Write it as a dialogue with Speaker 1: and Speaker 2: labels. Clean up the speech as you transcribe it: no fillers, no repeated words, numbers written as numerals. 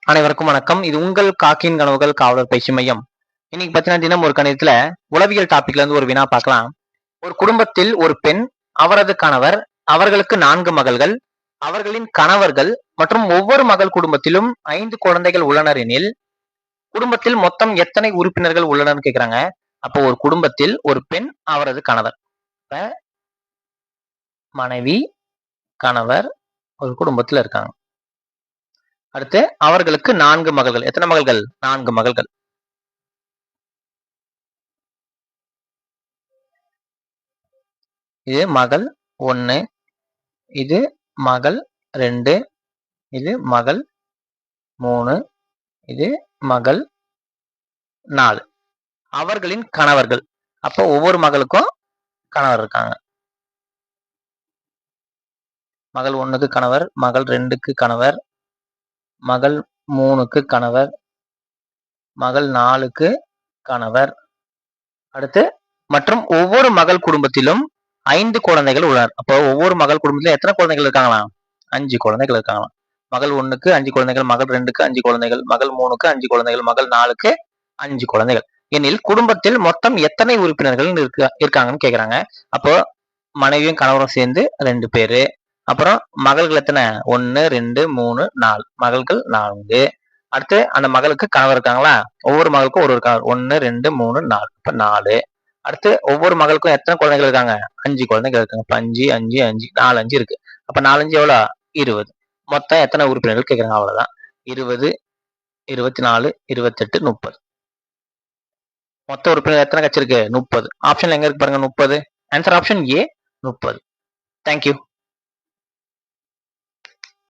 Speaker 1: அனைவருக்கும் வணக்கம். இது உங்கள் காக்கின் கனவுகள் காவலர் பயிற்சி மையம். இன்னைக்கு பாத்தீங்கன்னா தினம் ஒரு கணிதத்துல உளவியல் டாபிக்ல இருந்து ஒரு வினா பார்க்கலாம். ஒரு குடும்பத்தில் ஒரு பெண், அவரது கணவர், அவர்களுக்கு 4 மகள்கள், அவர்களின் கணவர்கள் மற்றும் ஒவ்வொரு மகள் குடும்பத்திலும் 5 குழந்தைகள் உள்ளனர் எனில் குடும்பத்தில் மொத்தம் எத்தனை உறுப்பினர்கள் உள்ளனர்னு கேக்குறாங்க. அப்போ ஒரு குடும்பத்தில் ஒரு பெண், அவரது கணவர், மனைவி, கணவர் ஒரு குடும்பத்துல இருக்காங்க. அடுத்து அவர்களுக்கு 4 மகள்கள். எத்தனை மகள்கள்? 4 மகள்கள். இது மகள் 1, இது மகள் 2, இது மகள் 3, இது மகள் 4. அவர்களின் கணவர்கள். அப்போ ஒவ்வொரு மகளுக்கும் கணவர் இருக்காங்க. மகள் 1க்கு கணவர், மகள் 2க்கு கணவர், மகள் 3க்கு கணவர், மகள் 4க்கு கணவர். அடுத்து மற்றும் ஒவ்வொரு மகள் குடும்பத்திலும் 5 குழந்தைகள் உள்ளனர். அப்போ ஒவ்வொரு மகள் குடும்பத்திலும் எத்தனை குழந்தைகள் இருக்காங்களாம்? 5 குழந்தைகள் இருக்காங்களாம். மகள் 1க்கு 5 குழந்தைகள், மகள் 2க்கு 5 குழந்தைகள், மகள் 3க்கு 5 குழந்தைகள், மகள் 4க்கு 5 குழந்தைகள் எனில் குடும்பத்தில் மொத்தம் எத்தனை உறுப்பினர்கள் இருக்காங்கன்னு கேக்குறாங்க. அப்போ மனைவியும் கணவரும் சேர்ந்து 2 பேரு. அப்புறம் மகள்கள் எத்தனை? 1, 2, 3, 4 மகள்கள் 4. அடுத்து அந்த மகளுக்கு கணவர் இருக்காங்களா? ஒவ்வொரு மகளுக்கும் ஒரு கணவர். 1, 2, 3, 4 இப்ப 4. அடுத்து ஒவ்வொரு மகளுக்கும் எத்தனை குழந்தைகள் இருக்காங்க? 5 குழந்தைகள் இருக்காங்க. அப்ப 5, 5, 5 4 5 இருக்கு. அப்ப 4 5 எவ்வளவு? 20. மொத்தம் எத்தனை உறுப்பினர்கள் கேக்குறாங்க. அவ்வளவுதான். 20, 24, 28, 30. மொத்த உறுப்பினர் எத்தனை கிடைச்சிருக்கு? 30. ஆப்ஷன்ல எங்க இருக்கு பாருங்க 30. Answer option A 30. தேங்க்யூ.